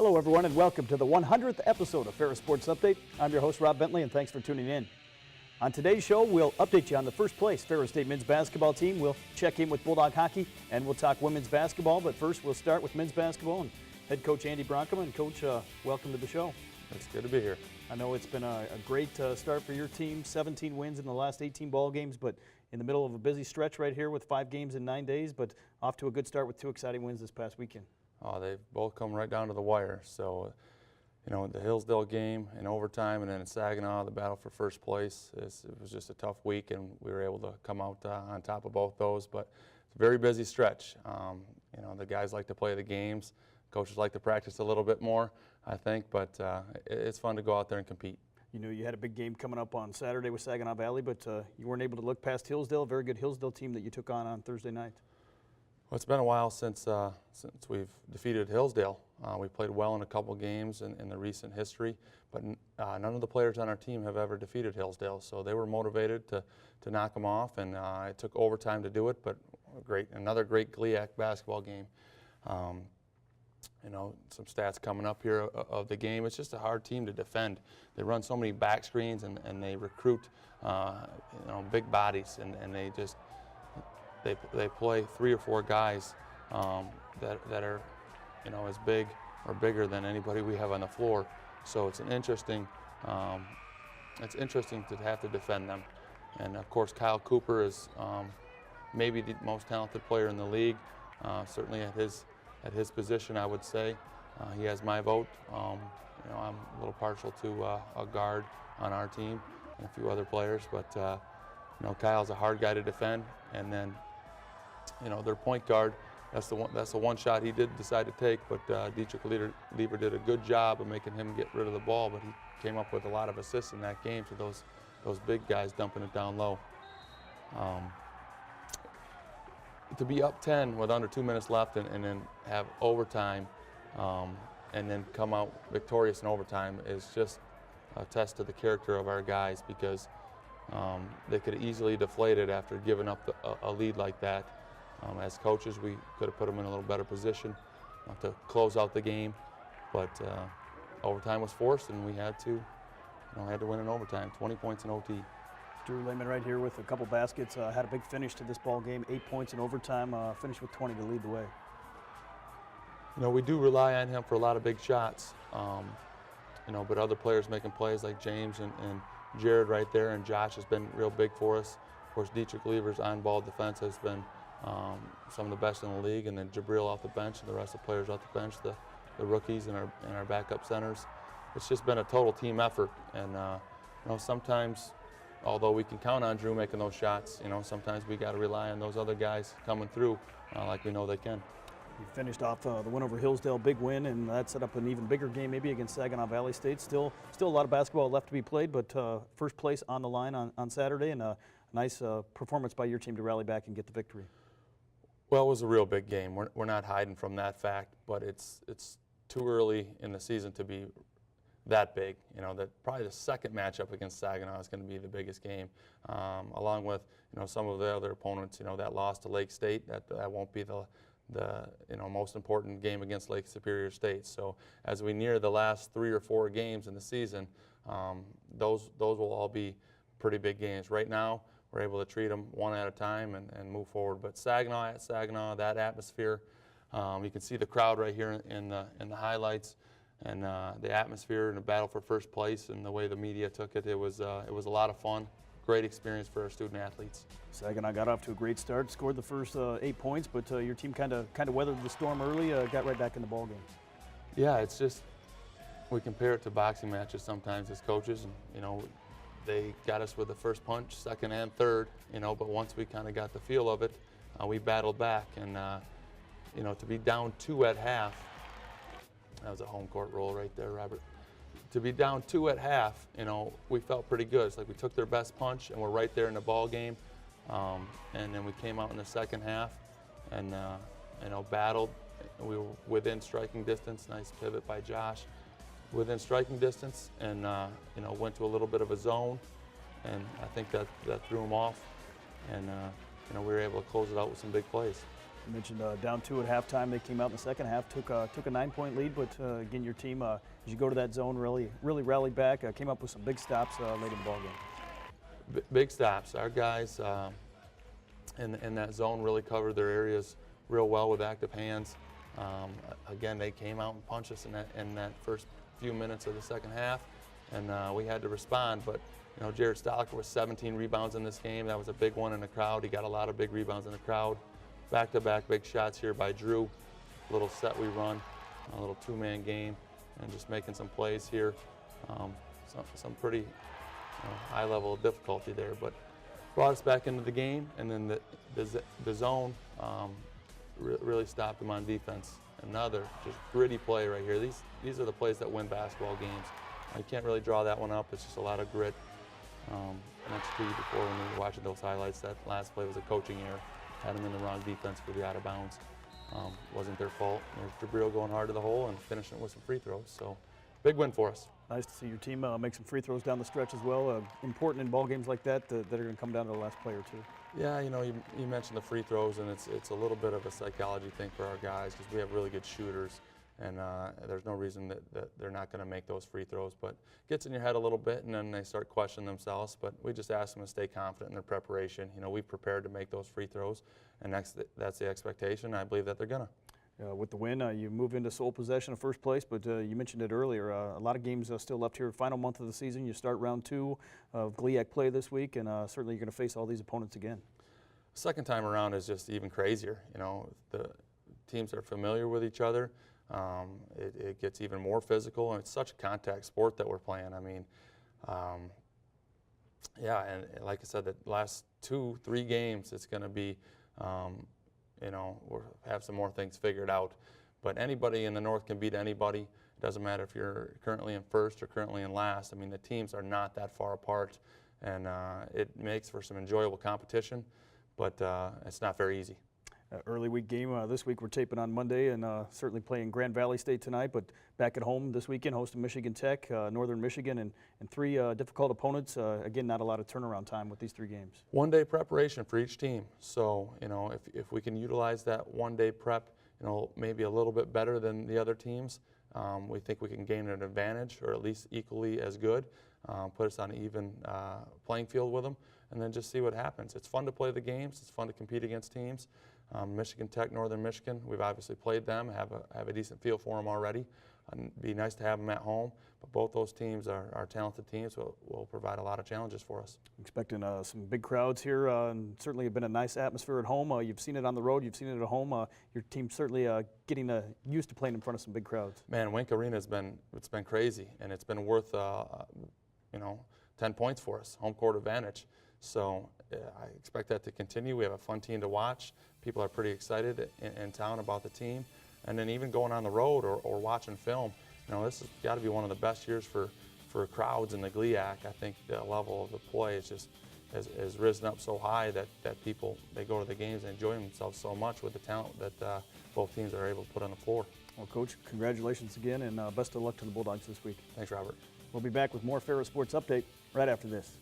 Hello, everyone, and welcome to the 100th episode of Ferris Sports Update. I'm your host, Rob Bentley, and thanks for tuning in. On today's show, we'll update you on the first place Ferris State men's basketball team. We'll check in with Bulldog hockey, and we'll talk women's basketball. But first, we'll start with men's basketball and head coach Andy Bronkema. And Coach, welcome to the show. It's good to be here. I know it's been a great start for your team, 17 wins in the last 18 ball games, but in the middle of a busy stretch right here with 5 games in 9 days, but off to a good start with 2 exciting wins this past weekend. Oh, they've both come right down to the wire. So, you know, the Hillsdale game in overtime and then in Saginaw, the battle for first place. It was just a tough week, and we were able to come out on top of both those. But it's a very busy stretch. You know, the guys like to play the games. Coaches like to practice a little bit more, I think, but it's fun to go out there and compete. You know, you had a big game coming up on Saturday with Saginaw Valley, but you weren't able to look past Hillsdale, a very good Hillsdale team that you took on Thursday night. Well, it's been a while since we've defeated Hillsdale. We played well in a couple games in the recent history, but none of the players on our team have ever defeated Hillsdale, so they were motivated to knock them off, and it took overtime to do it, but another great GLIAC basketball game. You know, some stats coming up here of the game. It's just a hard team to defend. They run so many back screens, and they recruit, you know, big bodies, and they just they play 3 or 4 guys that are, you know, as big or bigger than anybody we have on the floor. So it's interesting to have to defend them. And of course, Kyle Cooper is maybe the most talented player in the league, certainly at his position, I would say. He has my vote. You know, I'm a little partial to a guard on our team and a few other players, but you know, Kyle's a hard guy to defend. And then, you know, their point guard, that's the one shot he did decide to take, but Dietrich Lieber did a good job of making him get rid of the ball, but he came up with a lot of assists in that game to those big guys dumping it down low. To be up 10 with under 2 minutes left and then have overtime and then come out victorious in overtime is just a test to the character of our guys, because they could easily deflate it after giving up a lead like that. As coaches, we could have put them in a little better position to close out the game, but overtime was forced, and we had to win in overtime. 20 points in OT. Drew Lehman right here with a couple baskets, had a big finish to this ball game, 8 points in overtime, finished with 20 to lead the way. You know, we do rely on him for a lot of big shots, you know, but other players making plays like James and Jared right there, and Josh has been real big for us. Of course, Dietrich Lieber's on-ball defense has been some of the best in the league, and then Jabril off the bench and the rest of the players off the bench, the rookies and our backup centers. It's just been a total team effort, and you know, sometimes, although we can count on Drew making those shots, you know, sometimes we got to rely on those other guys coming through like we know they can. You finished off the win over Hillsdale, big win, and that set up an even bigger game maybe against Saginaw Valley State. Still a lot of basketball left to be played, but first place on the line on Saturday, and a nice performance by your team to rally back and get the victory. Well, it was a real big game. We're not hiding from that fact, but it's too early in the season to be that big. You know, that probably the second matchup against Saginaw is going to be the biggest game, along with, you know, some of the other opponents. You know, that loss to Lake State, that won't be the you know, most important game against Lake Superior State. So as we near the last 3 or 4 games in the season, those will all be pretty big games. Right now, we're able to treat them one at a time and move forward. But Saginaw at Saginaw, that atmosphere, you can see the crowd right here in the highlights, and the atmosphere and the battle for first place and the way the media took it. It was a lot of fun. Great experience for our student athletes. Saginaw got off to a great start, scored the first 8 points, but your team kind of weathered the storm early, got right back in the ball game. Yeah, it's just, we compare it to boxing matches sometimes as coaches, and you know, they got us with the first punch, second and third, you know, but once we kind of got the feel of it, we battled back, and you know, to be down 2 at half, that was a home court roll right there, Robert. To be down 2 at half, you know, we felt pretty good. It's like we took their best punch and we're right there in the ball game. And then we came out in the second half and you know, battled. We were within striking distance. Nice pivot by Josh. Within striking distance, and you know, went to a little bit of a zone, and I think that threw them off. And we were able to close it out with some big plays. You mentioned down 2 at halftime. They came out in the second half, took a 9-point lead, but again, your team, as you go to that zone, really rallied back, came up with some big stops late in the ballgame. Big stops. Our guys in that zone really covered their areas real well with active hands. Again, they came out and punched us in that first few minutes of the second half, and we had to respond. But Jared Stoliker with 17 rebounds in this game. That was a big one in the crowd. He got a lot of big rebounds in the crowd. Back-to-back big shots here by Drew. Little set we run, a little two-man game, and just making some plays here. Some pretty high level of difficulty there, but brought us back into the game, and then the zone really stopped them on defense. Another just gritty play right here. These are the plays that win basketball games. You can't really draw that one up. It's just a lot of grit. Mentioned to you before when we were watching those highlights, that last play was a coaching error. Had them in the wrong defense for the out of bounds. Wasn't their fault. There's Jabril going hard to the hole and finishing it with some free throws. So big win for us. Nice to see your team make some free throws down the stretch as well. Important in ball games like that that are going to come down to the last play or two. Yeah, you mentioned the free throws, and it's a little bit of a psychology thing for our guys because we have really good shooters, and there's no reason that they're not going to make those free throws. But it gets in your head a little bit, and then they start questioning themselves. But we just ask them to stay confident in their preparation. We've prepared to make those free throws, and that's the expectation. I believe that they're going to. With the win, you move into sole possession of first place, but you mentioned it earlier, a lot of games still left here. Final month of the season, you start round 2 of GLIAC play this week, and certainly you're going to face all these opponents again. Second time around is just even crazier. The teams are familiar with each other. It gets even more physical, and it's such a contact sport that we're playing. I mean, yeah, and like I said, the last 2-3 games, it's going to be we'll have some more things figured out. But anybody in the North can beat anybody. It doesn't matter if you're currently in first or currently in last. I mean, the teams are not that far apart, and it makes for some enjoyable competition, but it's not very easy. Early week game this week. We're taping on Monday, and certainly playing Grand Valley State tonight, but back at home this weekend, hosting Michigan Tech, Northern Michigan, and 3 difficult opponents. Again, not a lot of turnaround time with these 3 games. One-day preparation for each team. So, if we can utilize that one-day prep, maybe a little bit better than the other teams, we think we can gain an advantage, or at least equally as good, put us on an even playing field with them, and then just see what happens. It's fun to play the games. It's fun to compete against teams. Michigan Tech, Northern Michigan, we've obviously played them, have a decent feel for them already. It'd be nice to have them at home, but both those teams are talented teams, so will provide a lot of challenges for us. Expecting some big crowds here, and certainly been a nice atmosphere at home. You've seen it on the road, you've seen it at home. Your team's certainly getting used to playing in front of some big crowds. Man, Wink Arena's been crazy, and it's been worth 10 points for us, home court advantage. So I expect that to continue. We have a fun team to watch. People are pretty excited in town about the team. And then even going on the road or watching film, this has got to be one of the best years for crowds in the GLIAC. I think the level of the play is just has risen up so high that people, they go to the games and enjoy themselves so much with the talent that both teams are able to put on the floor. Well, Coach, congratulations again, and best of luck to the Bulldogs this week. Thanks, Robert. We'll be back with more Ferris Sports Update right after this.